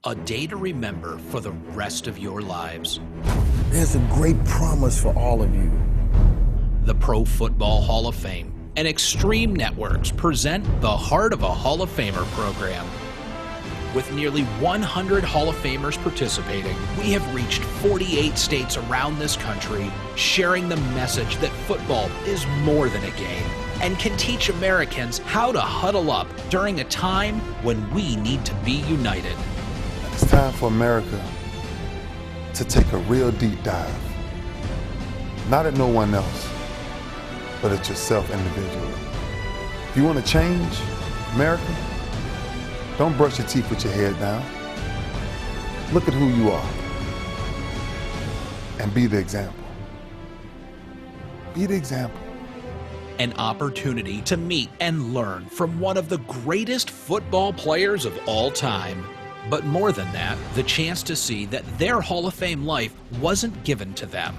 A day to remember for the rest of your lives. There's a great promise for all of you. The Pro Football Hall of Fame and Extreme Networks present the Heart of a Hall of Famer program. With nearly 100 Hall of Famers participating, we have reached 48 states around this country, sharing the message that football is more than a game and can teach Americans how to huddle up during a time when we need to be united. It's time for America to take a real deep dive. Not at no one else, but at yourself individually. If you want to change America, don't brush your teeth with your head down. Look at who you are and be the example. Be the example. An opportunity to meet and learn from one of the greatest football players of all time. But more than that, the chance to see that their Hall of Fame life wasn't given to them.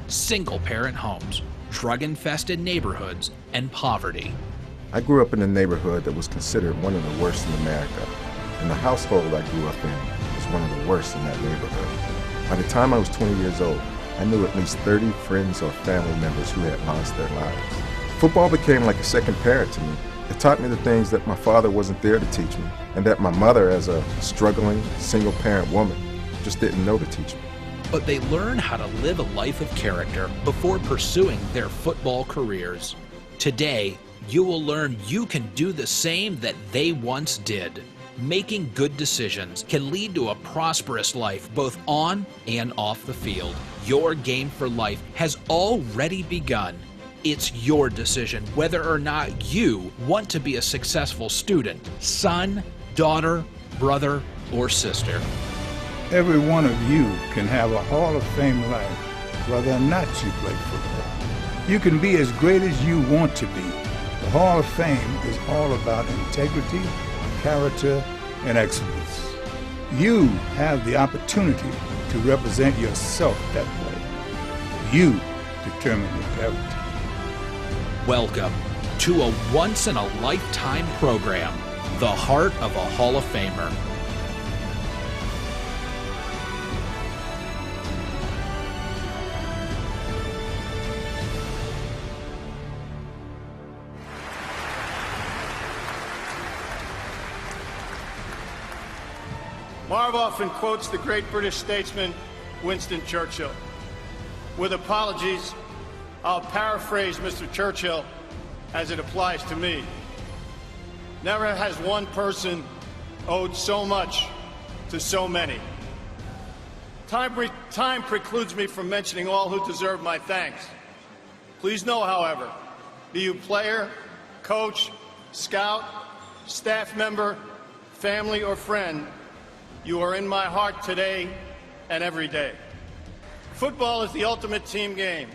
Single-parent homes, drug-infested neighborhoods, and poverty. I grew up in a neighborhood that was considered one of the worst in America, and the household I grew up in was one of the worst in that neighborhood. By the time I was 20 years old, I knew at least 30 friends or family members who had lost their lives. Football became like a second parent to me. It taught me the things that my father wasn't there to teach me, and that my mother, as a struggling, single-parent woman, just didn't know to teach me. But they learn how to live a life of character before pursuing their football careers. Today, you will learn you can do the same that they once did. Making good decisions can lead to a prosperous life both on and off the field. Your game for life has already begun. It's your decision whether or not you want to be a successful student, son, daughter, brother, or sister. Every one of you can have a Hall of Fame life, whether or not you play football. You can be as great as you want to be. The Hall of Fame is all about integrity, character, and excellence. You have the opportunity to represent yourself that way. You determine your character. Welcome to a once-in-a-lifetime program, the Heart of a Hall of Famer. Marv often quotes the great British statesman Winston Churchill. With apologies, I'll paraphrase Mr. Churchill as it applies to me. Never has one person owed so much to so many. Time precludes me from mentioning all who deserve my thanks. Please know, however, be you player, coach, scout, staff member, family, or friend, you are in my heart today and every day. Football is the ultimate team game.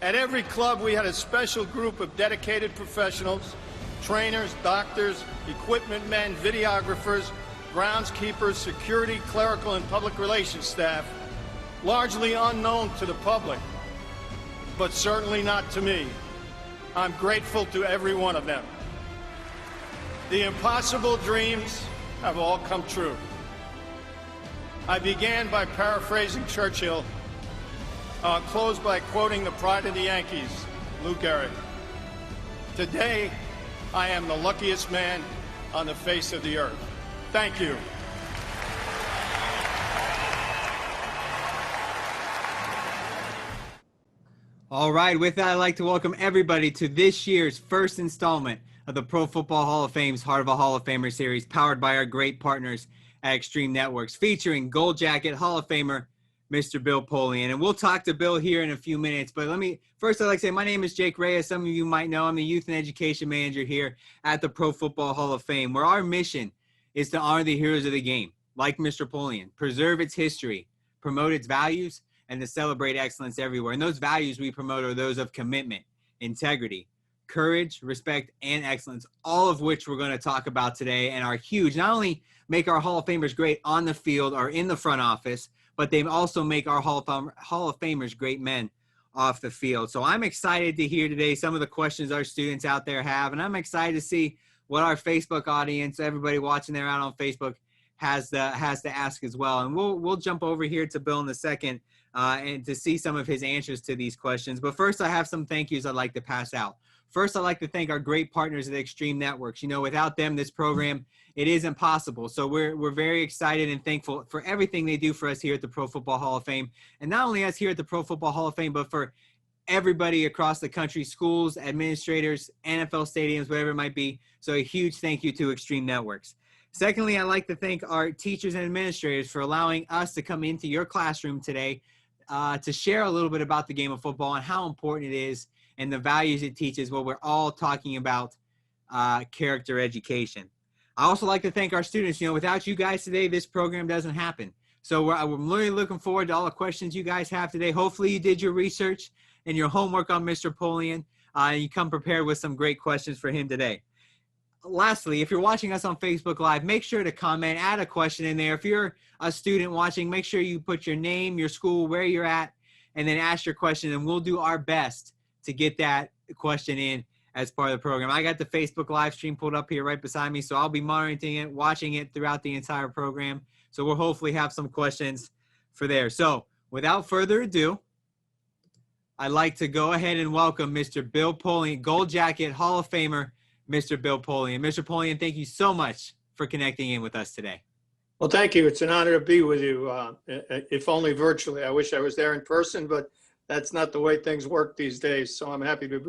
At every club, we had a special group of dedicated professionals, trainers, doctors, equipment men, videographers, groundskeepers, security, clerical, and public relations staff, largely unknown to the public, but certainly not to me. I'm grateful to every one of them. The impossible dreams have all come true. I began by paraphrasing Churchill. I'll close by quoting the pride of the Yankees, Lou Gehrig. Today, I am the luckiest man on the face of the earth. Thank you. All right, with that, I'd like to welcome everybody to this year's first installment of the Pro Football Hall of Fame's Heart of a Hall of Famer series, powered by our great partners at Extreme Networks, featuring Gold Jacket Hall of Famer Mr. Bill Polian. And we'll talk to Bill here in a few minutes. But first I'd like to say my name is Jake Reyes. Some of you might know I'm the Youth and Education Manager here at the Pro Football Hall of Fame, where our mission is to honor the heroes of the game, like Mr. Polian, preserve its history, promote its values, and to celebrate excellence everywhere. And those values we promote are those of commitment, integrity, courage, respect, and excellence, all of which we're going to talk about today and are huge. Not only make our Hall of Famers great on the field or in the front office, but they also make our Hall of Famers great men off the field. So I'm excited to hear today some of the questions our students out there have, and I'm excited to see what our Facebook audience, everybody watching there out on Facebook, has to ask as well. And we'll jump over here to Bill in a second and to see some of his answers to these questions. But first, I have some thank yous I'd like to pass out. First, I'd like to thank our great partners at Extreme Networks. You know, without them, this program, it isn't possible. So we're very excited and thankful for everything they do for us here at the Pro Football Hall of Fame. And not only us here at the Pro Football Hall of Fame, but for everybody across the country, schools, administrators, NFL stadiums, whatever it might be. So a huge thank you to Extreme Networks. Secondly, I'd like to thank our teachers and administrators for allowing us to come into your classroom today to share a little bit about the game of football and how important it is and the values it teaches, what we're all talking about, character education. I also like to thank our students. You know, without you guys today, this program doesn't happen. So I'm really looking forward to all the questions you guys have today. Hopefully you did your research and your homework on Mr. Polian, and you come prepared with some great questions for him today. Lastly, if you're watching us on Facebook Live, make sure to comment, add a question in there. If you're a student watching, make sure you put your name, your school, where you're at, and then ask your question, and we'll do our best to get that question in as part of the program. I got the Facebook live stream pulled up here right beside me, so I'll be monitoring it, watching it throughout the entire program. So we'll hopefully have some questions for there. So without further ado, I'd like to go ahead and welcome Mr. Bill Polian, Gold Jacket Hall of Famer, Mr. Bill Polian. Mr. Polian, thank you so much for connecting in with us today. Well, thank you. It's an honor to be with you, if only virtually. I wish I was there in person, but that's not the way things work these days. So I'm happy to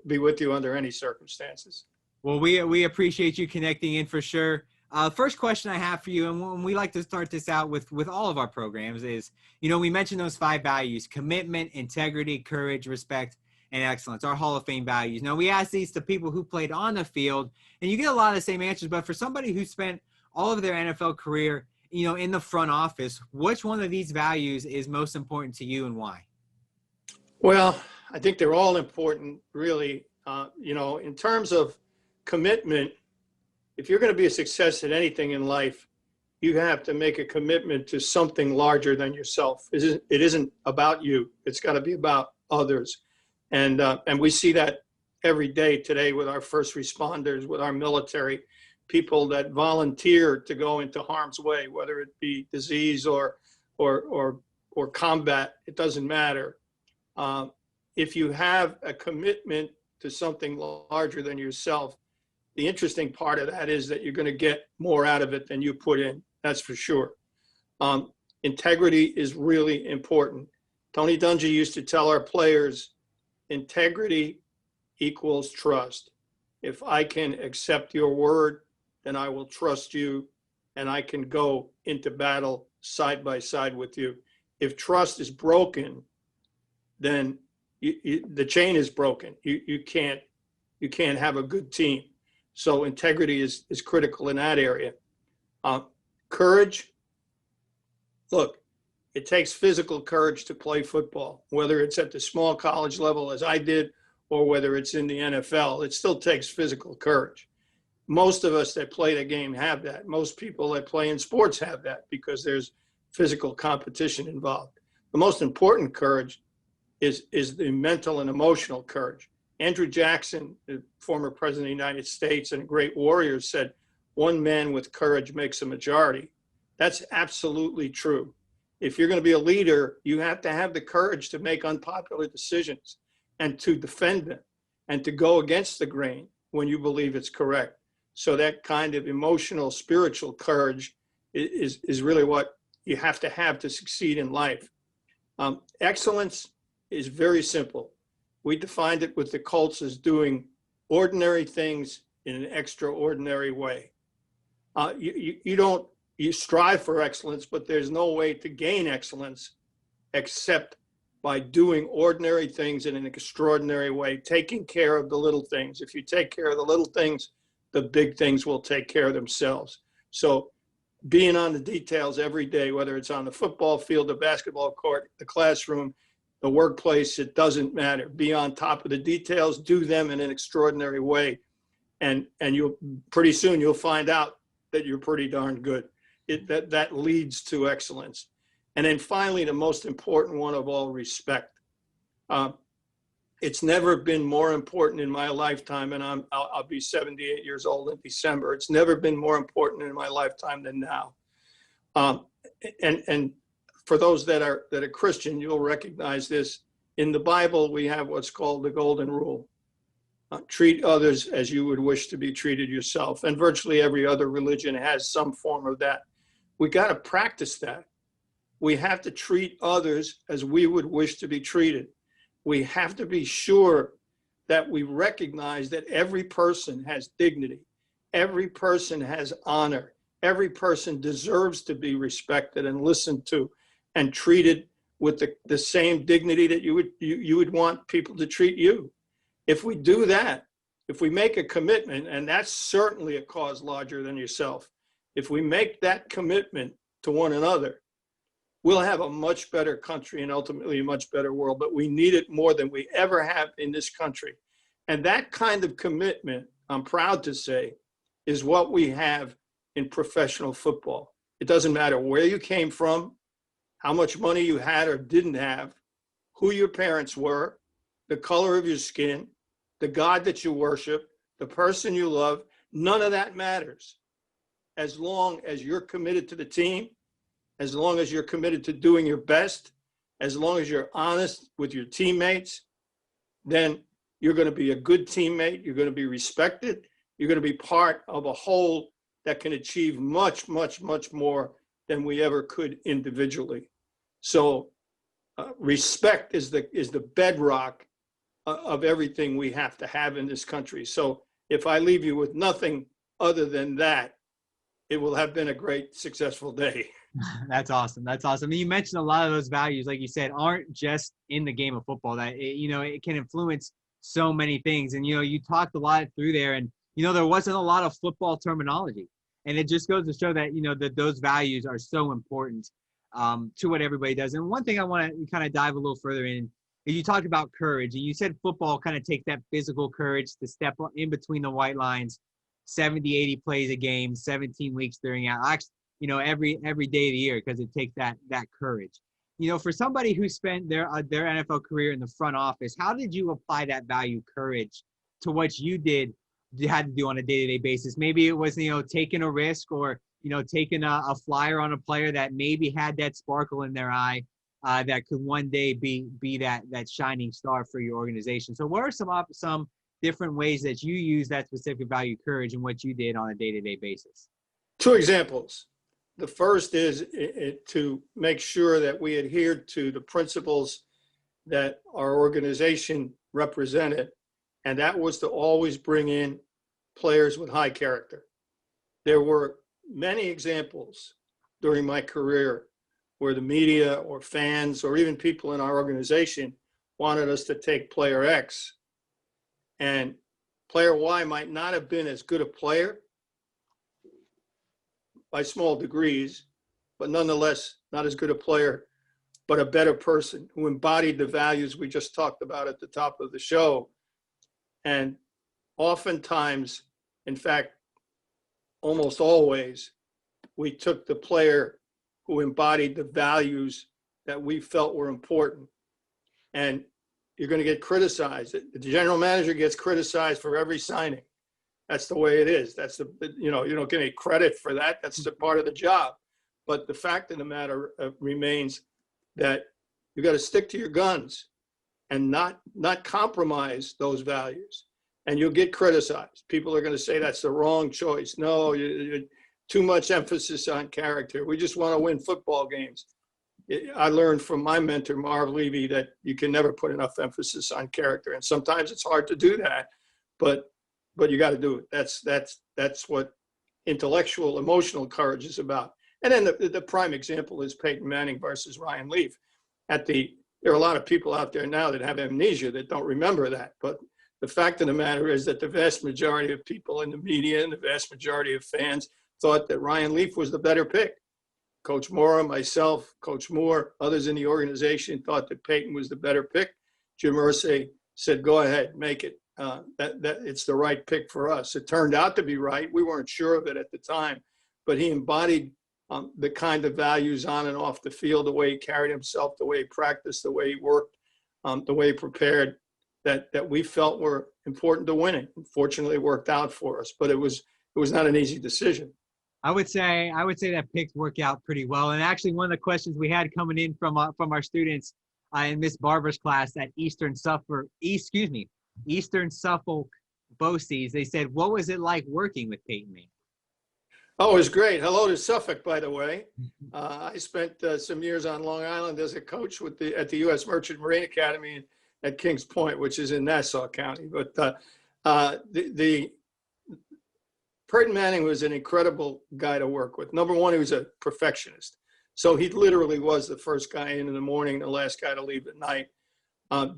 be with you under any circumstances. Well, we appreciate you connecting in for sure. First question I have for you, and we like to start this out with all of our programs, is, you know, we mentioned those 5 values: commitment, integrity, courage, respect, and excellence, our Hall of Fame values. Now, we ask these to people who played on the field, and you get a lot of the same answers, but for somebody who spent all of their NFL career, you know, in the front office, which one of these values is most important to you and why? Well, I think they're all important, really. You know, in terms of commitment, if you're going to be a success at anything in life, you have to make a commitment to something larger than yourself. It isn't about you. It's got to be about others. And we see that every day today with our first responders, with our military, people that volunteer to go into harm's way, whether it be disease or combat, it doesn't matter. If you have a commitment to something larger than yourself, the interesting part of that is that you're going to get more out of it than you put in. That's for sure. Integrity is really important. Tony Dungy used to tell our players, integrity equals trust. If I can accept your word, then I will trust you, and I can go into battle side by side with you. If trust is broken, then the chain is broken. You can't have a good team. So integrity is critical in that area. Courage. Look, it takes physical courage to play football, whether it's at the small college level as I did, or whether it's in the NFL. It still takes physical courage. Most of us that play the game have that. Most people that play in sports have that because there's physical competition involved. The most important courage is the mental and emotional courage. Andrew Jackson, the former president of the United States and a great warrior, said, "One man with courage makes a majority." That's absolutely true. If you're going to be a leader, you have to have the courage to make unpopular decisions and to defend them and to go against the grain when you believe it's correct. So that kind of emotional, spiritual courage is really what you have to succeed in life. Excellence is very simple. We defined it with the Colts as doing ordinary things in an extraordinary way. You strive for excellence, but there's no way to gain excellence except by doing ordinary things in an extraordinary way, taking care of the little things. If you take care of the little things, the big things will take care of themselves. So being on the details every day, whether it's on the football field, the basketball court, the classroom, the workplace, it doesn't matter. Be on top of the details, do them in an extraordinary way. And you'll pretty soon you'll find out that you're pretty darn good. That leads to excellence. And then finally, the most important one of all, respect. It's never been more important in my lifetime, and I'll be 78 years old in December. It's never been more important in my lifetime than now. And for those that are Christian, you'll recognize this. In the Bible, we have what's called the Golden Rule. Treat others as you would wish to be treated yourself. And virtually every other religion has some form of that. We got to practice that. We have to treat others as we would wish to be treated. We have to be sure that we recognize that every person has dignity. Every person has honor. Every person deserves to be respected and listened to and treated with the same dignity that you would want people to treat you. If we do that, if we make a commitment, and that's certainly a cause larger than yourself, if we make that commitment to one another, we'll have a much better country and ultimately a much better world. But we need it more than we ever have in this country. And that kind of commitment, I'm proud to say, is what we have in professional football. It doesn't matter where you came from, how much money you had or didn't have, who your parents were, the color of your skin, the God that you worship, the person you love. None of that matters. As long as you're committed to the team, as long as you're committed to doing your best, as long as you're honest with your teammates, then you're going to be a good teammate. You're going to be respected. You're going to be part of a whole that can achieve much, much, much more than we ever could individually. So respect is the bedrock of everything we have to have in this country. So if I leave you with nothing other than that, it will have been a great, successful day. That's awesome. That's awesome. And you mentioned a lot of those values, like you said, aren't just in the game of football. That it can influence so many things. And you talked a lot through there, and there wasn't a lot of football terminology, and it just goes to show that that those values are so important to what everybody does. And one thing I want to kind of dive a little further in is you talked about courage, and you said football kind of takes that physical courage to step in between the white lines, 70, 80 plays a game, 17 weeks during out. Actually, every day of the year, because it takes that courage. For somebody who spent their NFL career in the front office, how did you apply that value, courage, to what you had to do on a day-to-day basis? Maybe it was, taking a risk, or, taking a flyer on a player that maybe had that sparkle in their eye that could one day be that shining star for your organization. So what are some different ways that you use that specific value, courage, and what you did on a day-to-day basis? Two examples. The first is to make sure that we adhered to the principles that our organization represented, and that was to always bring in players with high character. There were many examples during my career where the media or fans or even people in our organization wanted us to take player X, and player Y might not have been as good a player by small degrees, but nonetheless not as good a player, but a better person who embodied the values we just talked about at the top of the show. And oftentimes, in fact, almost always, we took the player who embodied the values that we felt were important. And you're going to get criticized. The general manager gets criticized for every signing. That's the way it is. That's you don't get any credit for that. That's the part of the job. But the fact of the matter remains that you got to stick to your guns and not compromise those values. And you'll get criticized. People are going to say that's the wrong choice. No, you're too much emphasis on character. We just want to win football games. I learned from my mentor, Marv Levy, that you can never put enough emphasis on character. And sometimes it's hard to do that, but you got to do it. That's what intellectual, emotional courage is about. And then the prime example is Peyton Manning versus Ryan Leaf. There are a lot of people out there now that have amnesia that don't remember that. But the fact of the matter is that the vast majority of people in the media and the vast majority of fans thought that Ryan Leaf was the better pick. Coach Mora, myself, Coach Moore, others in the organization thought that Peyton was the better pick. Jim Irsay said, go ahead, make it. That it's the right pick for us. It turned out to be right. We weren't sure of it at the time, but he embodied the kind of values on and off the field, the way he carried himself, the way he practiced, the way he worked, the way he prepared, that we felt were important to winning. Unfortunately, it worked out for us, but it was not an easy decision. I would say that picks work out pretty well. And actually, one of the questions we had coming in from our students in Miss Barber's class at Eastern Suffolk BOCES, they said, what was it like working with Peyton Manning? Oh, it was great. Hello to Suffolk, by the way. I spent some years on Long Island as a coach at the U.S. Merchant Marine Academy at Kings Point, which is in Nassau County. But Peyton Manning was an incredible guy to work with. Number one, he was a perfectionist. So he literally was the first guy in the morning, the last guy to leave at night.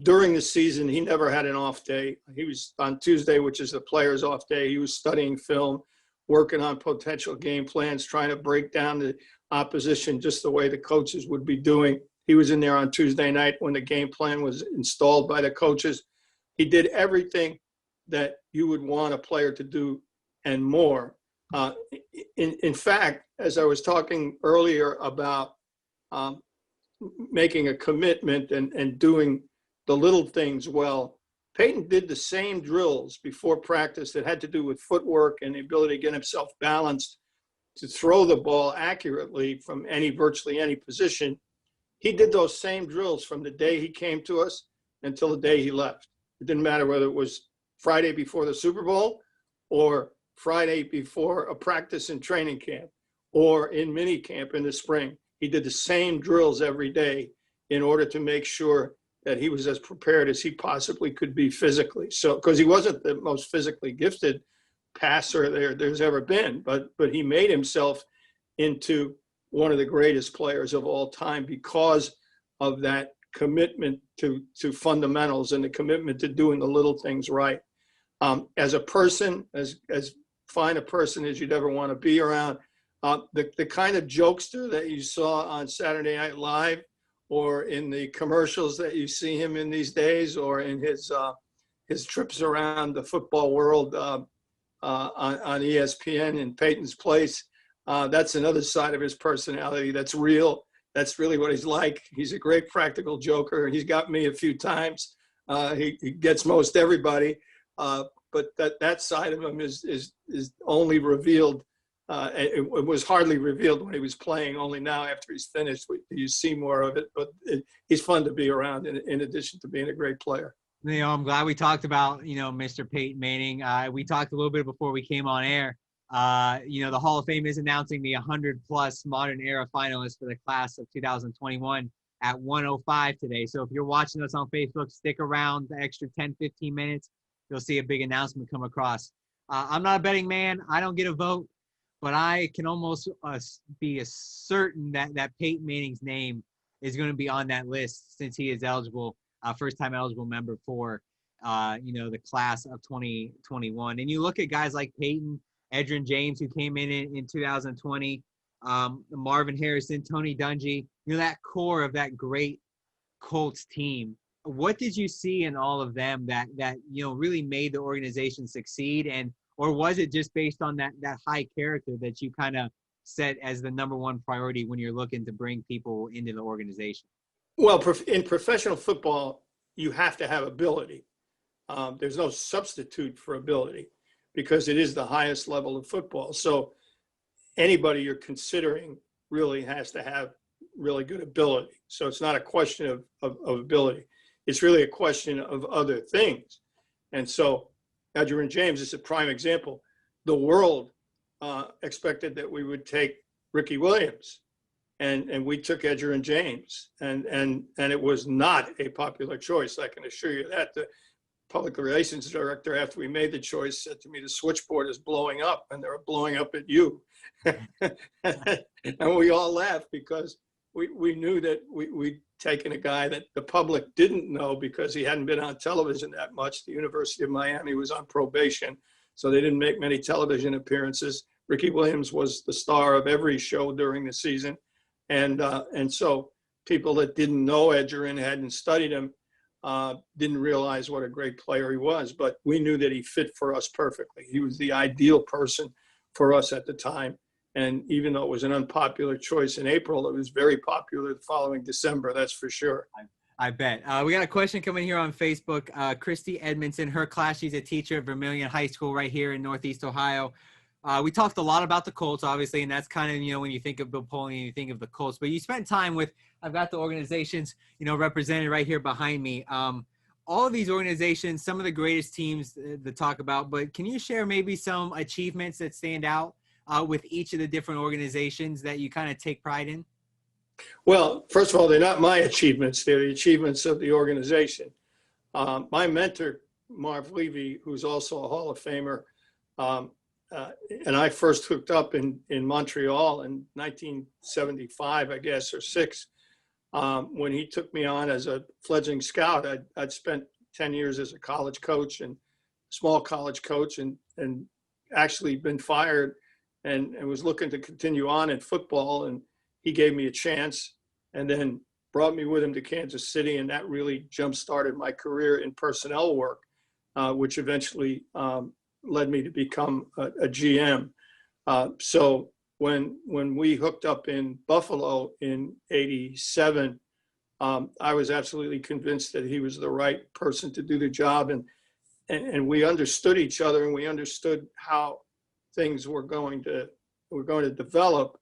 During the season, he never had an off day. He was on Tuesday, which is the player's off day. He was studying film, working on potential game plans, trying to break down the opposition just the way the coaches would be doing. He was in there on Tuesday night when the game plan was installed by the coaches. He did everything that you would want a player to do and more. In fact, as I was talking earlier about making a commitment and doing the little things well, Peyton did the same drills before practice that had to do with footwork and the ability to get himself balanced to throw the ball accurately from virtually any position. He did those same drills from the day he came to us until the day he left. It didn't matter whether it was Friday before the Super Bowl or Friday before a practice in training camp or in mini camp in the spring. He did the same drills every day in order to make sure that he was as prepared as he possibly could be physically. So, because he wasn't the most physically gifted passer there's ever been, but he made himself into one of the greatest players of all time because of that commitment to fundamentals and the commitment to doing the little things right. As a person, as fine a person as you'd ever want to be around, the kind of jokester that you saw on Saturday Night Live or in the commercials that you see him in these days, or in his trips around the football world on ESPN in Peyton's Place, that's another side of his personality that's real. That's really what he's like. He's a great practical joker. He's got me a few times. He gets most everybody, but that side of him is only revealed. It was hardly revealed when he was playing. Only now, after he's finished, you see more of it. But he's fun to be around, in addition to being a great player. You know, I'm glad we talked about, Mr. Peyton Manning. We talked a little bit before we came on air. The Hall of Fame is announcing the 100-plus modern era finalists for the class of 2021 at 1:05 today. So if you're watching us on Facebook, stick around the extra 10, 15 minutes. You'll see a big announcement come across. I'm not a betting man. I don't get a vote. But I can almost be certain that Peyton Manning's name is going to be on that list, since he is eligible, first-time eligible member for, the class of 2021. And you look at guys like Peyton, Edgerrin James, who came in 2020, Marvin Harrison, Tony Dungy, that core of that great Colts team. What did you see in all of them that really made the organization succeed? Or was it just based on that high character that you kind of set as the number one priority when you're looking to bring people into the organization? Well, in professional football, you have to have ability. There's no substitute for ability because it is the highest level of football. So anybody you're considering really has to have really good ability. So it's not a question of ability. It's really a question of other things. And so Edgerrin James is a prime example. The world expected that we would take Ricky Williams, and we took Edgerrin James, and it was not a popular choice. I can assure you that. The public relations director, after we made the choice, said to me, "The switchboard is blowing up, and they're blowing up at you." And we all laughed because we knew that we'd taken a guy that the public didn't know because he hadn't been on television that much. The University of Miami was on probation, so they didn't make many television appearances. Ricky Williams was the star of every show during the season. And so people that didn't know Edgerrin, hadn't studied him, didn't realize what a great player he was. But we knew that he fit for us perfectly. He was the ideal person for us at the time. And even though it was an unpopular choice in April, it was very popular the following December, that's for sure. I bet. We got a question coming here on Facebook. Christy Edmondson, her class, she's a teacher at Vermilion High School right here in Northeast Ohio. We talked a lot about the Colts, obviously, and that's kind of, you know, when you think of Bill Polian, you think of the Colts. But you spent time with, I've got the organizations, you know, represented right here behind me. All of these organizations, some of the greatest teams to talk about, but can you share maybe some achievements that stand out with each of the different organizations that you kind of take pride in? Well, first of all, they're not my achievements. They're the achievements of the organization. My mentor, Marv Levy, who's also a Hall of Famer, and I first hooked up in Montreal in 1975, I guess, or 6, when he took me on as a fledgling scout. I'd spent 10 years as a college coach and small college coach, and actually been fired and was looking to continue on in football. And he gave me a chance and then brought me with him to Kansas City. And that really jump-started my career in personnel work, which eventually led me to become a GM. So when we hooked up in Buffalo in '87, I was absolutely convinced that he was the right person to do the job. And we understood each other, and we understood how things were going to develop.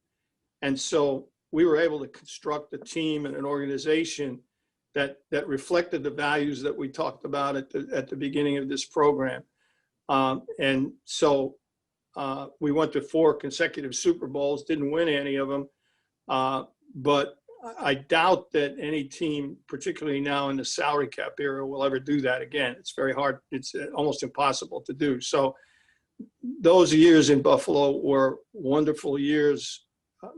And so we were able to construct a team and an organization that reflected the values that we talked about at the beginning of this program. And so we went to 4 consecutive Super Bowls, didn't win any of them. But I doubt that any team, particularly now in the salary cap era, will ever do that again. It's very hard. It's almost impossible to do. So those years in Buffalo were wonderful years.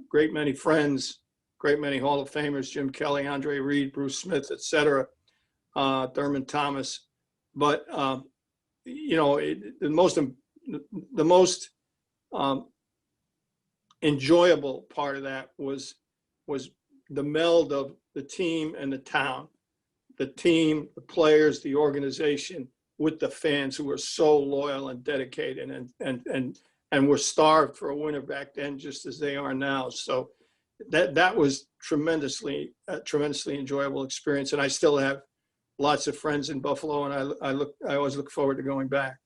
Great many friends, great many Hall of Famers, Jim Kelly, Andre Reed, Bruce Smith, et cetera, Thurman Thomas. But, you know, the most enjoyable part of that was the meld of the team and the town, the team, the players, the organization, with the fans who were so loyal and dedicated and were starved for a winner back then, just as they are now. So that was tremendously enjoyable experience. And I still have lots of friends in Buffalo, and I always look forward to going back.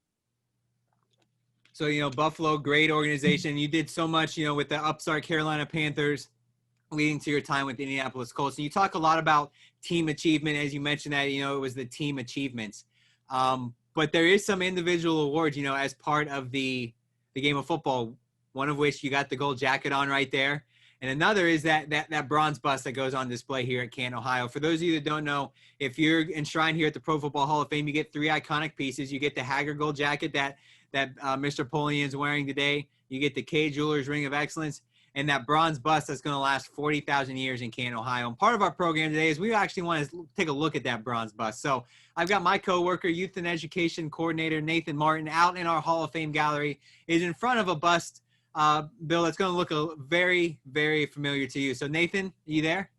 So, you know, Buffalo, great organization. You did so much, you know, with the upstart Carolina Panthers, leading to your time with the Indianapolis Colts. And you talk a lot about team achievement, as you mentioned that, you know, it was the team achievements. But there is some individual awards, you know, as part of the game of football, one of which you got the gold jacket on right there. And another is that bronze bust that goes on display here at Canton, Ohio. For those of you that don't know, if you're enshrined here at the Pro Football Hall of Fame, you get 3 iconic pieces. You get the Hager gold jacket that Mr. Polian's wearing today. You get the K Jewelers Ring of Excellence, and that bronze bust that's going to last 40,000 years in Canton, Ohio. And part of our program today is we actually want to take a look at that bronze bust. So I've got my coworker, Youth and Education Coordinator Nathan Martin, out in our Hall of Fame gallery, is in front of a bust, Bill, that's going to look very, very familiar to you. So Nathan, are you there?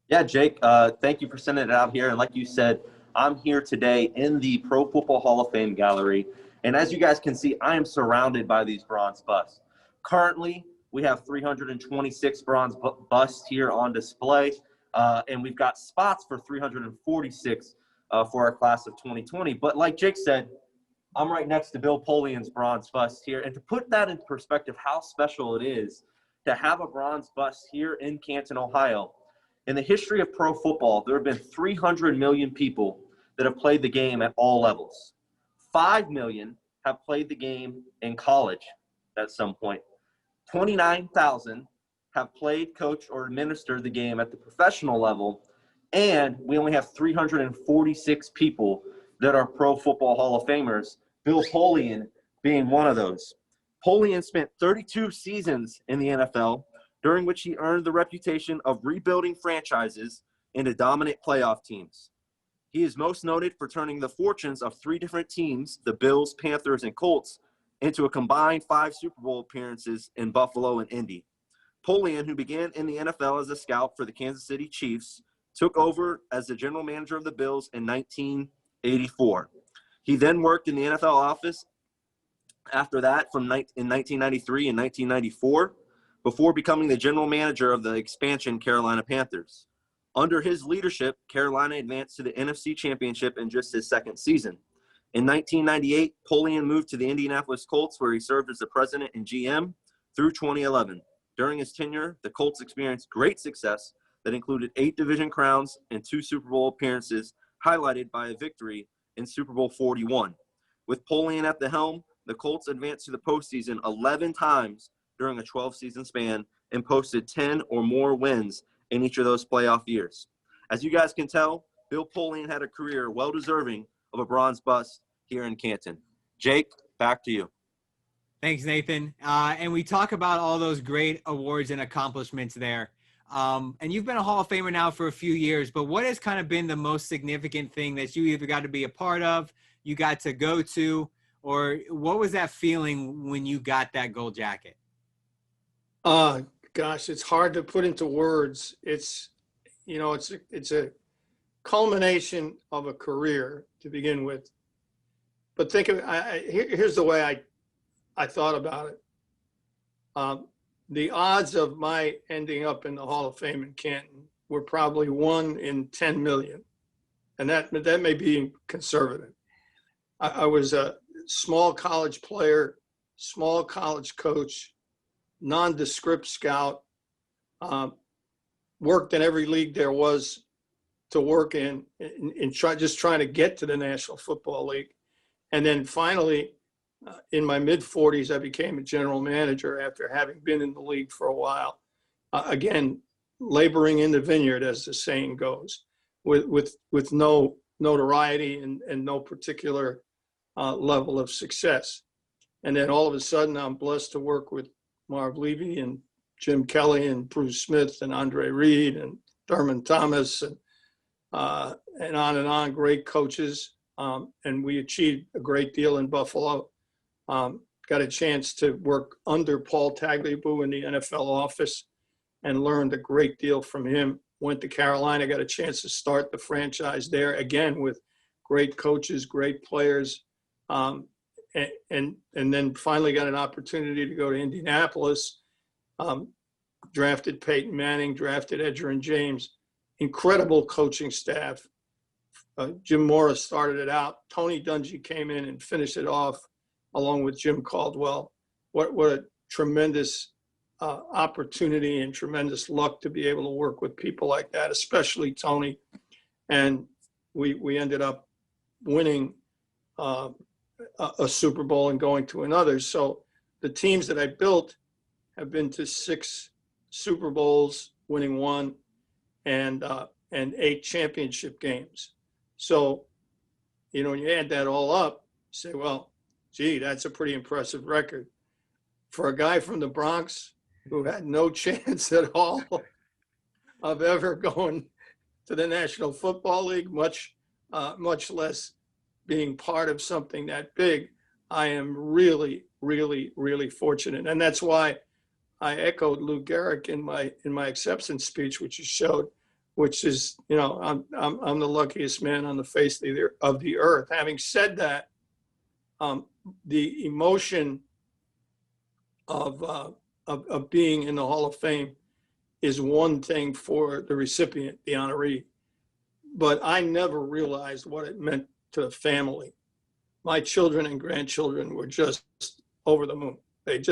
Yeah, Jake, thank you for sending it out here. And like you said, I'm here today in the Pro Football Hall of Fame gallery. And as you guys can see, I am surrounded by these bronze busts. Currently, we have 326 bronze busts here on display, and we've got spots for 346 for our class of 2020. But like Jake said, I'm right next to Bill Polian's bronze bust here. And to put that in perspective, how special it is to have a bronze bust here in Canton, Ohio. In the history of pro football, there have been 300 million people that have played the game at all levels. 5 million have played the game in college at some point. 29,000 have played, coached, or administered the game at the professional level, and we only have 346 people that are Pro Football Hall of Famers, Bill Polian being one of those. Polian spent 32 seasons in the NFL, during which he earned the reputation of rebuilding franchises into dominant playoff teams. He is most noted for turning the fortunes of 3 different teams, the Bills, Panthers, and Colts, into a combined 5 Super Bowl appearances in Buffalo and Indy. Polian, who began in the NFL as a scout for the Kansas City Chiefs, took over as the general manager of the Bills in 1984. He then worked in the NFL office after that in 1993 and 1994, before becoming the general manager of the expansion Carolina Panthers. Under his leadership, Carolina advanced to the NFC Championship in just his 2nd season. In 1998, Polian moved to the Indianapolis Colts, where he served as the president and GM through 2011. During his tenure, the Colts experienced great success that included 8 division crowns and 2 Super Bowl appearances, highlighted by a victory in Super Bowl 41. With Polian at the helm, the Colts advanced to the postseason 11 times during a 12-season span and posted 10 or more wins in each of those playoff years. As you guys can tell, Bill Polian had a career well-deserving of a bronze bust here in Canton. Jake, back to you. Thanks, Nathan. And we talk about all those great awards and accomplishments there. And you've been a Hall of Famer now for a few years, but what has kind of been the most significant thing that you either got to be a part of, you got to go to, or what was that feeling when you got that gold jacket? Gosh, it's hard to put into words. It's a culmination of a career to begin with. But think of it, here's the way I thought about it. The odds of my ending up in the Hall of Fame in Canton were probably 1 in 10 million. And that may be conservative. I was a small college player, small college coach, nondescript scout, worked in every league there was to work in just trying to get to the National Football League. And then finally, in my mid-40s, I became a general manager after having been in the league for a while. Again, laboring in the vineyard, as the saying goes, with no notoriety and no particular level of success. And then all of a sudden, I'm blessed to work with Marv Levy and Jim Kelly and Bruce Smith and Andre Reed and Thurman Thomas and on, great coaches. And we achieved a great deal in Buffalo. Got a chance to work under Paul Tagliabue in the NFL office and learned a great deal from him. Went to Carolina, got a chance to start the franchise there, again, with great coaches, great players. And then finally got an opportunity to go to Indianapolis, drafted Peyton Manning, drafted Edgerrin James, incredible coaching staff. Jim Morris started it out. Tony Dungy came in and finished it off along with Jim Caldwell. What a tremendous opportunity and tremendous luck to be able to work with people like that, especially Tony. And we ended up winning a Super Bowl and going to another. So the teams that I built have been to 6 Super Bowls, winning 1, and 8 championship games. So, when you add that all up, you say, well, gee, that's a pretty impressive record. For a guy from the Bronx who had no chance at all of ever going to the National Football League, much less being part of something that big, I am really, really, really fortunate. And that's why I echoed Lou Gehrig in my acceptance speech, which you showed, which is, I'm the luckiest man on the face of the earth. Having said that, the emotion of being in the Hall of Fame is one thing for the recipient, the honoree, but I never realized what it meant to the family. My children and grandchildren were just over the moon. It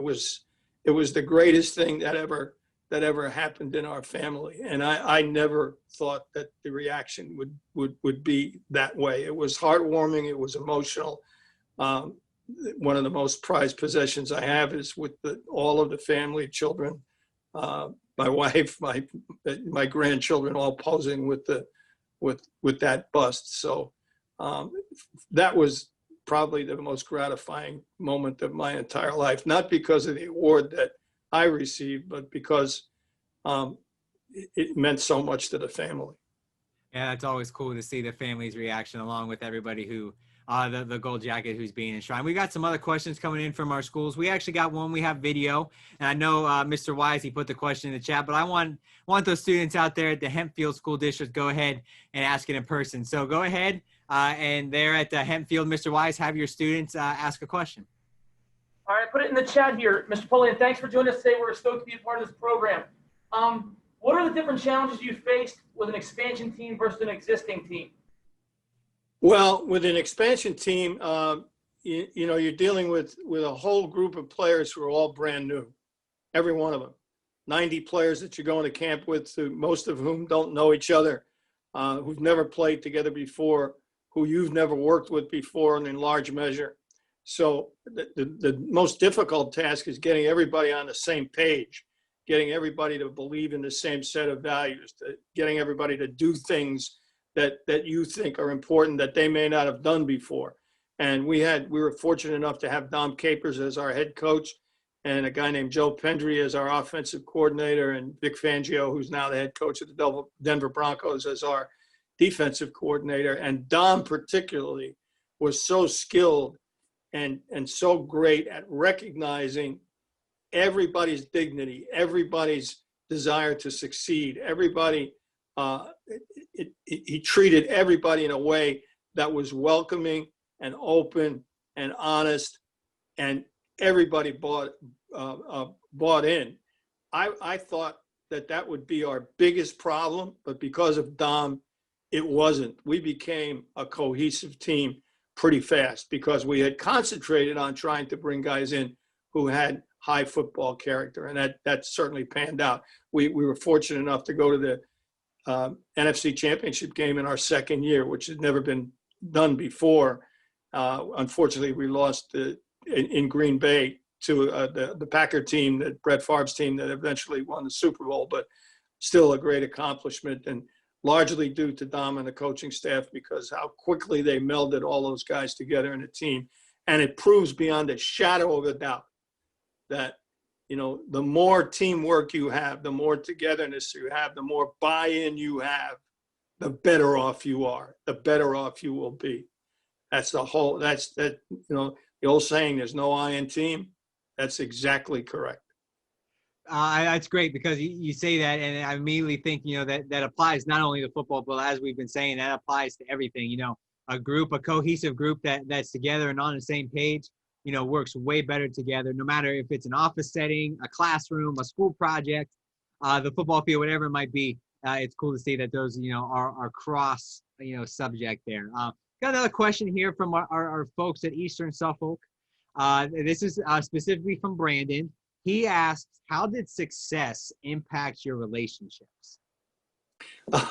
was the greatest thing that ever happened in our family. And I never thought that the reaction would be that way. It was heartwarming. It was emotional. One of the most prized possessions I have is with all of the family, children, my wife, my grandchildren, all posing with that bust. So that was probably the most gratifying moment of my entire life, not because of the award that I received, but because it meant so much to the family. Yeah, it's always cool to see the family's reaction along with everybody who, the gold jacket who's being enshrined. We got some other questions coming in from our schools. We actually got one. We have video. And I know Mr. Wise, he put the question in the chat, but I want those students out there at the Hempfield School District go ahead and ask it in person. So go ahead and there at the Hempfield, Mr. Wise, have your students ask a question. All right, put it in the chat here. Mr. Pollian, thanks for joining us today. We're stoked to be a part of this program. What are the different challenges you faced with an expansion team versus an existing team? Well, with an expansion team, you know, you're dealing with a whole group of players who are all brand new, every one of them. 90 players that you're going to camp with, most of whom don't know each other, who've never played together before, who you've never worked with before in large measure. So the most difficult task is getting everybody on the same page, getting everybody to believe in the same set of values, getting everybody to do things that you think are important that they may not have done before. And we were fortunate enough to have Dom Capers as our head coach and a guy named Joe Pendry as our offensive coordinator, and Vic Fangio, who's now the head coach of the Denver Broncos, as our defensive coordinator. And Dom particularly was so skilled and so great at recognizing everybody's dignity, everybody's desire to succeed, everybody. He treated everybody in a way that was welcoming and open and honest, and everybody bought in. I thought that would be our biggest problem, but because of Dom, it wasn't. We became a cohesive team pretty fast because we had concentrated on trying to bring guys in who had high football character, and that certainly panned out. We were fortunate enough to go to the NFC Championship game in our second year, which had never been done before. Unfortunately, we lost in Green Bay to the Packer team, that Brett Favre's team, that eventually won the Super Bowl, but still a great accomplishment, and largely due to Dom and the coaching staff, because how quickly they melded all those guys together in a team. And it proves beyond a shadow of a doubt that, you know, the more teamwork you have, the more togetherness you have, the more buy-in you have, the better off you are, the better off you will be. That's you know, the old saying, there's no I in team. That's exactly correct. That's great, because you say that, and I immediately think, you know, that applies not only to football, but as we've been saying, that applies to everything. You know, a cohesive group that's together and on the same page, you know, works way better together, no matter if it's an office setting, a classroom, a school project, the football field, whatever it might be. It's cool to see that those, you know, are cross, you know, subject there. Got another question here from our folks at Eastern Suffolk. This is specifically from Brandon. He asks, how did success impact your relationships?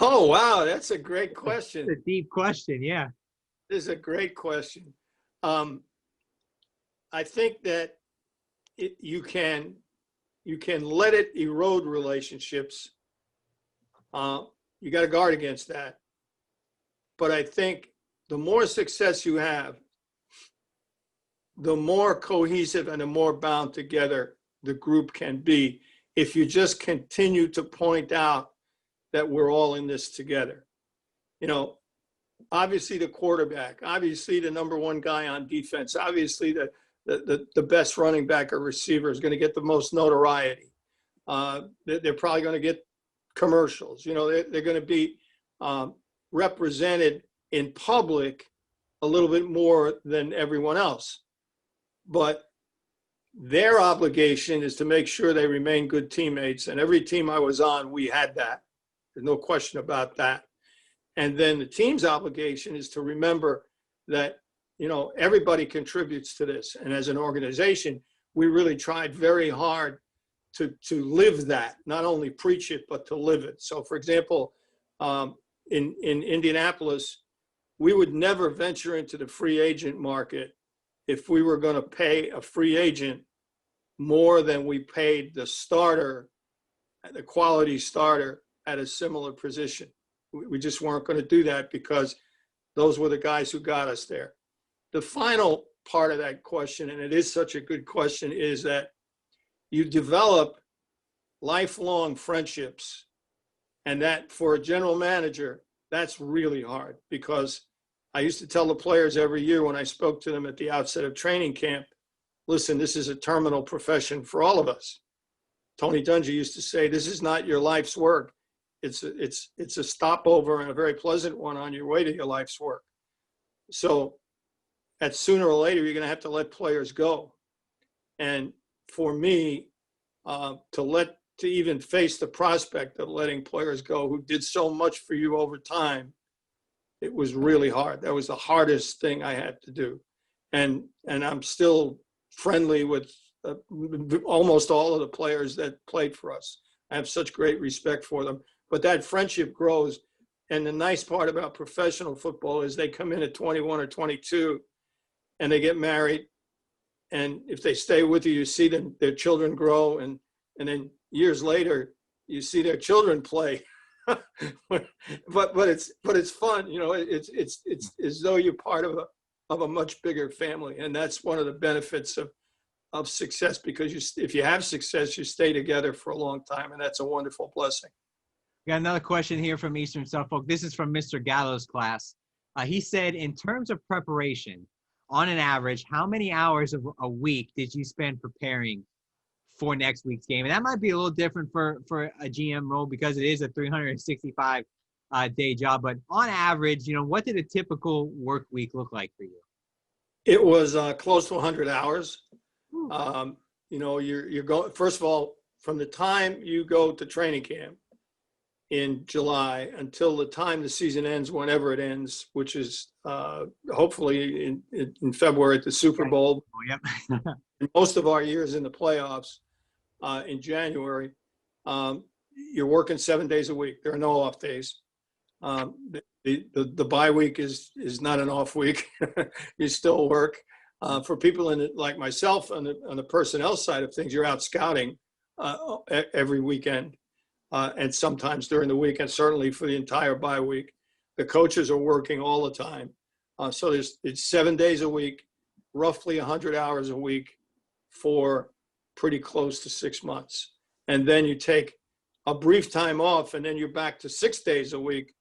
Oh, wow. That's a great question. It's a deep question. Yeah. This is a great question. I think that you can let it erode relationships. You got to guard against that. But I think the more success you have, the more cohesive and the more bound together the group can be, if you just continue to point out that we're all in this together. You know, obviously the quarterback, obviously the number one guy on defense, obviously the best running back or receiver is going to get the most notoriety. They're probably going to get commercials. You know, they're going to be represented in public a little bit more than everyone else. But their obligation is to make sure they remain good teammates. And every team I was on, we had that. There's no question about that. And then the team's obligation is to remember that, you know, everybody contributes to this. And as an organization, we really tried very hard to live that, not only preach it, but to live it. So, for example, in Indianapolis, we would never venture into the free agent market if we were going to pay a free agent more than we paid the starter, the quality starter at a similar position. We just weren't going to do that because those were the guys who got us there. The final part of that question, and it is such a good question, is that you develop lifelong friendships. And that, for a general manager, that's really hard, because I used to tell the players every year when I spoke to them at the outset of training camp, listen, this is a terminal profession for all of us. Tony Dungy used to say, this is not your life's work. It's a stopover, and a very pleasant one, on your way to your life's work. So that sooner or later, you're going to have to let players go. And for me, to even face the prospect of letting players go who did so much for you over time it was really hard. That was the hardest thing I had to do. And I'm still friendly with almost all of the players that played for us. I have such great respect for them. But that friendship grows. And the nice part about professional football is they come in at 21 or 22 and they get married. And if they stay with you, you see them, their children grow. And then years later, you see their children play. but it's fun, you know. It's as though you're part of a much bigger family, and that's one of the benefits of success, because if you have success, you stay together for a long time, and that's a wonderful blessing. We got another question here from Eastern Suffolk. This is from Mr. Gallo's class. He said, in terms of preparation, on an average, how many hours of a week did you spend preparing for next week's game? And that might be a little different for a GM role because it is a 365 day job. But on average, you know, what did a typical work week look like for you? It was close to 100 hours. You know, you're going, first of all, from the time you go to training camp in July until the time the season ends, whenever it ends, which is hopefully in February at the Super Bowl. Oh, yep. Most of our years in the playoffs in January, you're working 7 days a week. There are no off days. The bye week is not an off week. You still work. For people like myself on the personnel side of things, you're out scouting every weekend. And sometimes during the week, and certainly for the entire bye week. The coaches are working all the time. So it's 7 days a week, roughly 100 hours a week for pretty close to 6 months. And then you take a brief time off, and then you're back to 6 days a week,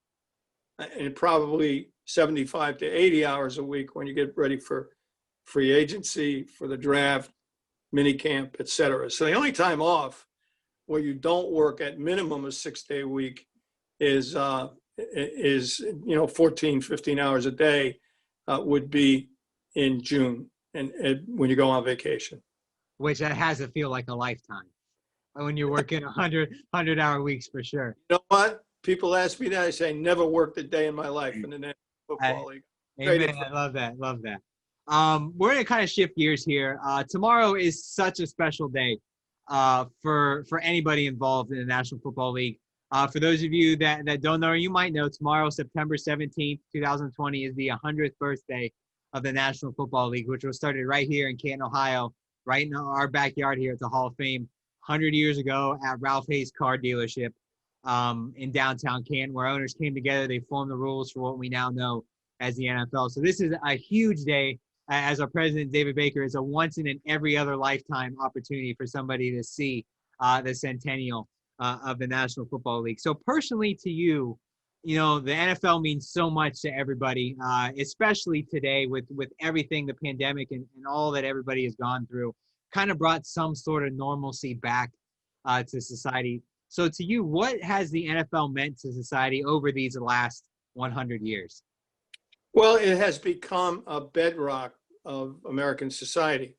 and probably 75 to 80 hours a week when you get ready for free agency, for the draft, mini camp, et cetera. So the only time off where you don't work at minimum a 6 day week is 14, 15 hours a day would be in June and when you go on vacation. Which has to feel like a lifetime when you're working 100-hour weeks for sure. You know what? People ask me that. I say, never worked a day in my life in the National Football League. Amen. I love that. Love that. We're going to kind of shift gears here. Tomorrow is such a special day for anybody involved in the National Football League. For those of you that don't know, or you might know, tomorrow, September 17th, 2020, is the 100th birthday of the National Football League, which was started right here in Canton, Ohio, right in our backyard here at the Hall of Fame, 100 years ago at Ralph Hayes Car Dealership in downtown Canton, where owners came together. They formed the rules for what we now know as the NFL. So this is a huge day. As our president, David Baker, is a once in an every other lifetime opportunity for somebody to see the Centennial of the National Football League. So personally to you, you know, the NFL means so much to everybody, especially today with everything, the pandemic and all that everybody has gone through, kind of brought some sort of normalcy back to society. So to you, what has the NFL meant to society over these last 100 years? Well, it has become a bedrock of American society.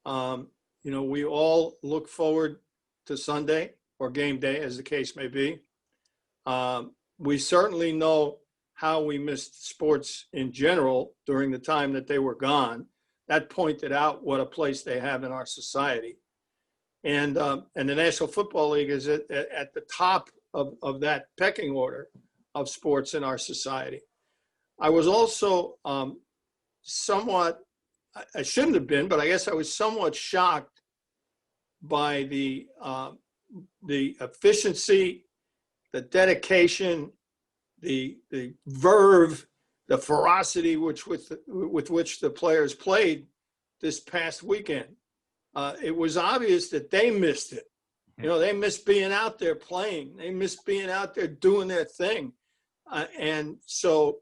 We all look forward to Sunday or game day, as the case may be. We certainly know how we missed sports in general during the time that they were gone. That pointed out what a place they have in our society. And the National Football League is at the top of that pecking order of sports in our society. I was also somewhat, I shouldn't have been, but I guess I was somewhat shocked by the efficiency, the dedication, the verve, the ferocity with which the players played this past weekend. It was obvious that they missed it. You know, they missed being out there playing. They missed being out there doing their thing. And so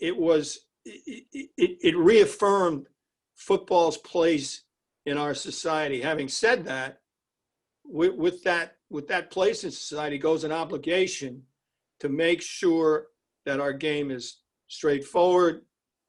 it reaffirmed football's place in our society. Having said that, with that place in society goes an obligation to make sure that our game is straightforward,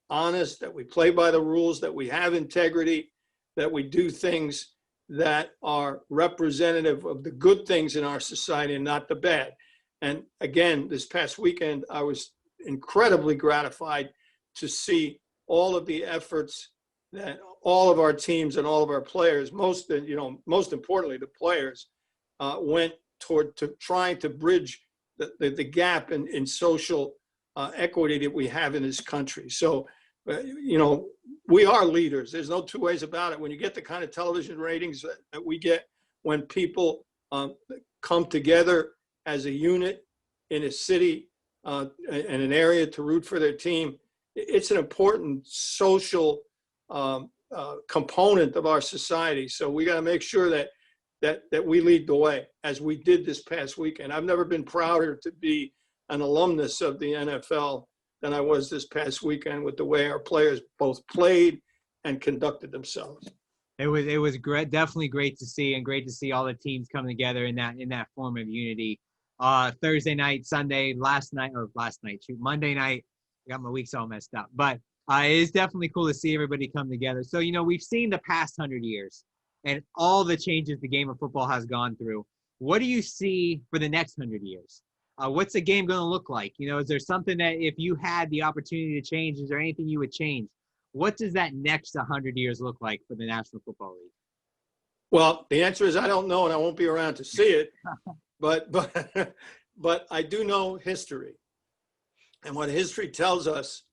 honest, that we play by the rules, that we have integrity, that we do things that are representative of the good things in our society and not the bad. And again, this past weekend, I was incredibly gratified to see all of the efforts that all of our teams and all of our players, most importantly, the players, went toward to trying to bridge the gap in social equity that we have in this country. So, we are leaders. There's no two ways about it. When you get the kind of television ratings that we get, when people come together as a unit in a city and an area to root for their team, it's an important social component of our society. So we got to make sure that we lead the way, as we did this past weekend. I've never been prouder to be an alumnus of the NFL than I was this past weekend with the way our players both played and conducted themselves. It was great, definitely great to see, and great to see all the teams come together in that form of unity. Thursday night, Monday night. I got my weeks all messed up, but it is definitely cool to see everybody come together. So, we've seen the past 100 years and all the changes the game of football has gone through. What do you see for the next 100 years? What's the game going to look like? Is there something that if you had the opportunity to change, is there anything you would change? What does that next 100 years look like for the National Football League? Well, the answer is I don't know, and I won't be around to see it. But I do know history. And what history tells us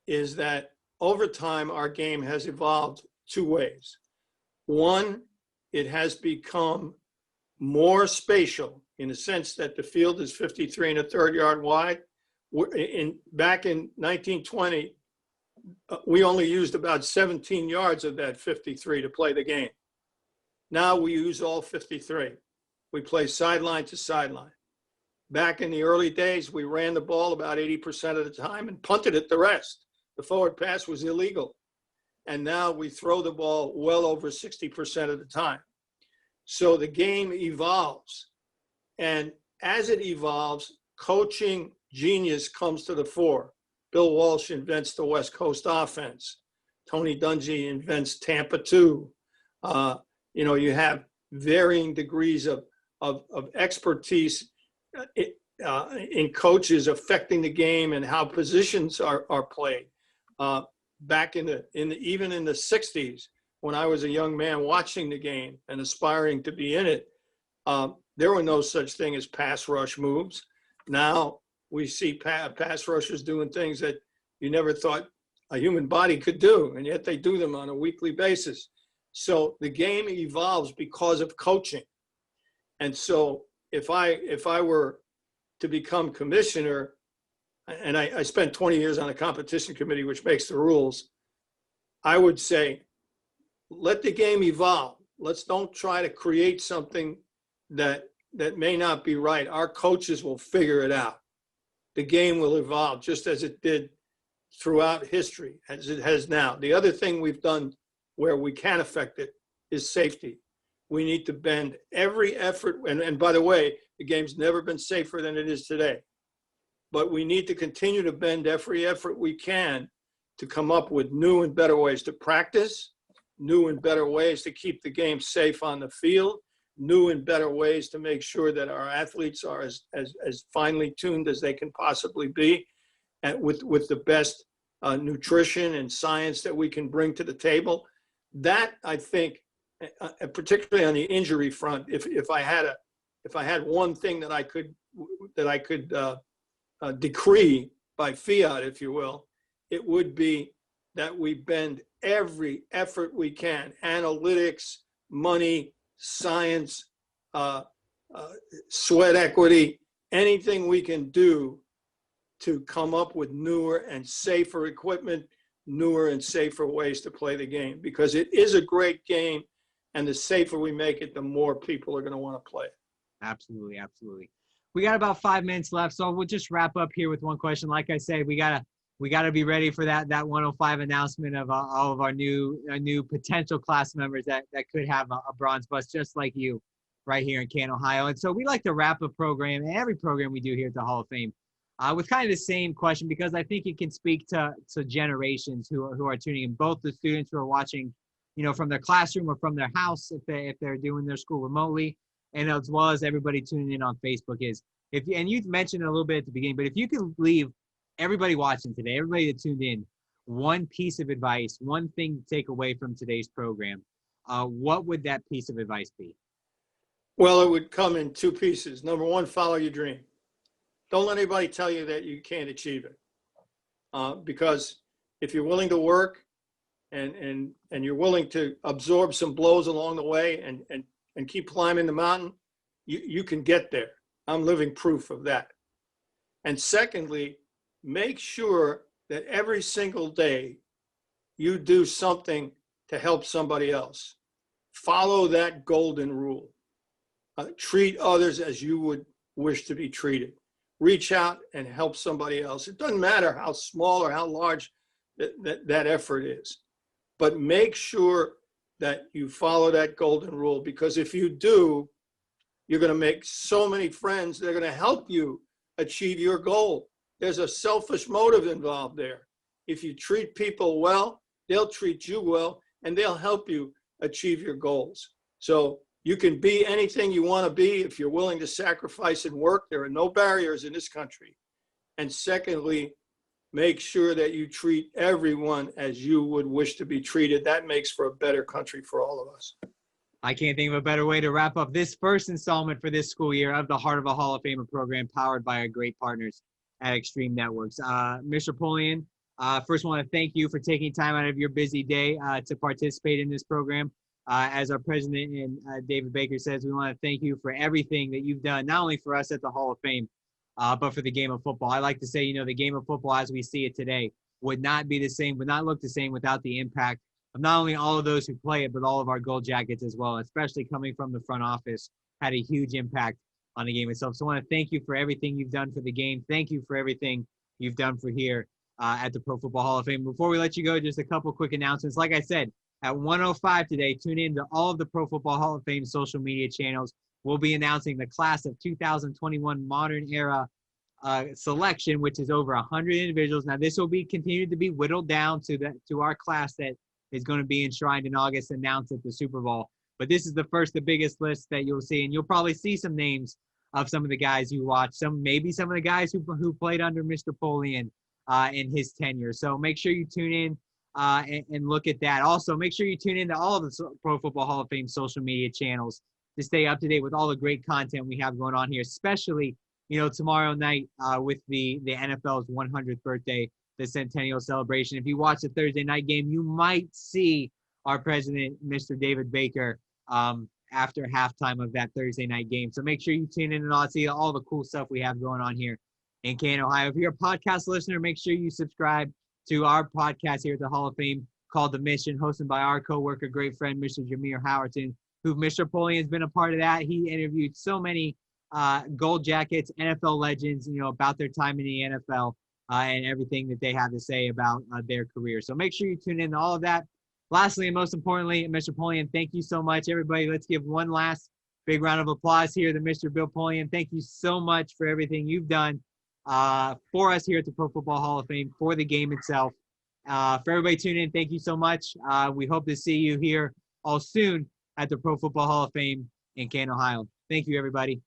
is that over time, our game has evolved two ways. One, it has become more spatial in the sense that the field is 53 1/3 yard wide. Back in 1920, we only used about 17 yards of that 53 to play the game. Now we use all 53. We play sideline to sideline. Back in the early days, we ran the ball about 80% of the time and punted it the rest. The forward pass was illegal. And now we throw the ball well over 60% of the time. So the game evolves. And as it evolves, coaching genius comes to the fore. Bill Walsh invents the West Coast offense. Tony Dungy invents Tampa 2. You have varying degrees of expertise in coaches affecting the game and how positions are played. Back even in the 60s, when I was a young man watching the game and aspiring to be in it, there were no such thing as pass rush moves. Now we see pass rushers doing things that you never thought a human body could do, and yet they do them on a weekly basis. So the game evolves because of coaching. And so if I were to become commissioner, and I spent 20 years on a competition committee, which makes the rules, I would say, let the game evolve. Let's don't try to create something that may not be right. Our coaches will figure it out. The game will evolve just as it did throughout history, as it has now. The other thing we've done where we can affect it is safety. We need to bend every effort. And by the way, the game's never been safer than it is today. But we need to continue to bend every effort we can to come up with new and better ways to practice, new and better ways to keep the game safe on the field, new and better ways to make sure that our athletes are as finely tuned as they can possibly be, and with the best nutrition and science that we can bring to the table. That, I think, particularly on the injury front, if I had one thing that I could decree by fiat, if you will, it would be that we bend every effort we can, analytics, money, science, sweat equity, anything we can do to come up with newer and safer equipment, newer and safer ways to play the game, because it is a great game, and the safer we make it, the more people are going to want to play it. Absolutely, absolutely. We got about 5 minutes left, so we'll just wrap up here with one question. Like I said, we gotta be ready for that 105 announcement of all of our new potential class members that could have a bronze bus, just like you, right here in Canton, Ohio. And so we like to wrap a program, and every program we do here at the Hall of Fame, with kind of the same question, because I think it can speak to generations who are tuning in, both the students who are watching, from their classroom or from their house if they're doing their school remotely, and as well as everybody tuning in on Facebook. And you mentioned it a little bit at the beginning, but if you could leave everybody watching today, everybody that tuned in, one piece of advice, one thing to take away from today's program, what would that piece of advice be? Well, it would come in two pieces. Number one, follow your dream. Don't let anybody tell you that you can't achieve it. Because if you're willing to work and you're willing to absorb some blows along the way and keep climbing the mountain, you can get there. I'm living proof of that. And secondly, make sure that every single day you do something to help somebody else. Follow that golden rule. Treat others as you would wish to be treated. Reach out and help somebody else. It doesn't matter how small or how large that effort is, but make sure that you follow that golden rule, because if you do, you're going to make so many friends that are going to help you achieve your goal. There's a selfish motive involved there. If you treat people well, they'll treat you well, and they'll help you achieve your goals. So you can be anything you want to be if you're willing to sacrifice and work. There are no barriers in this country. And secondly, make sure that you treat everyone as you would wish to be treated. That makes for a better country for all of us. I can't think of a better way to wrap up this first installment for this school year of the Heart of a Hall of Famer program, powered by our great partners at Extreme Networks. Mr. Polian, first I want to thank you for taking time out of your busy day to participate in this program. As our president and David Baker says, we want to thank you for everything that you've done, not only for us at the Hall of Fame, but for the game of football. I like to say, the game of football as we see it today would not be the same, would not look the same without the impact of not only all of those who play it, but all of our Gold Jackets as well, especially coming from the front office, had a huge impact on the game itself. So I want to thank you for everything you've done for the game. Thank you for everything you've done for here at the Pro Football Hall of Fame. Before we let you go, just a couple quick announcements. Like I said, at 1:05 today, tune in to all of the Pro Football Hall of Fame social media channels. We'll be announcing the class of 2021 modern era selection, which is over 100 individuals. Now, this will be continued to be whittled down to our class that is going to be enshrined in August, announced at the Super Bowl. But this is the biggest list that you'll see, and you'll probably see some names of some of the guys you watch, maybe some of the guys who played under Mr. Polian in his tenure. So make sure you tune in and look at that. Also, make sure you tune in to all of the Pro Football Hall of Fame social media channels to stay up to date with all the great content we have going on here, especially, tomorrow night with the NFL's 100th birthday, the Centennial celebration. If you watch the Thursday night game, you might see our president, Mr. David Baker, after halftime of that Thursday night game. So make sure you tune in and see all the cool stuff we have going on here in Canton, Ohio. If you're a podcast listener, make sure you subscribe to our podcast here at the Hall of Fame called The Mission, hosted by our coworker, great friend, Mr. Jameer Howerton, who Mr. Polian has been a part of that. He interviewed so many Gold Jackets, NFL legends, about their time in the NFL and everything that they have to say about their career. So make sure you tune in to all of that. Lastly, and most importantly, Mr. Polian, thank you so much. Everybody, let's give one last big round of applause here to Mr. Bill Polian. Thank you so much for everything you've done for us here at the Pro Football Hall of Fame, for the game itself. For everybody tuning in, thank you so much. We hope to see you here all soon at the Pro Football Hall of Fame in Canton, Ohio. Thank you, everybody.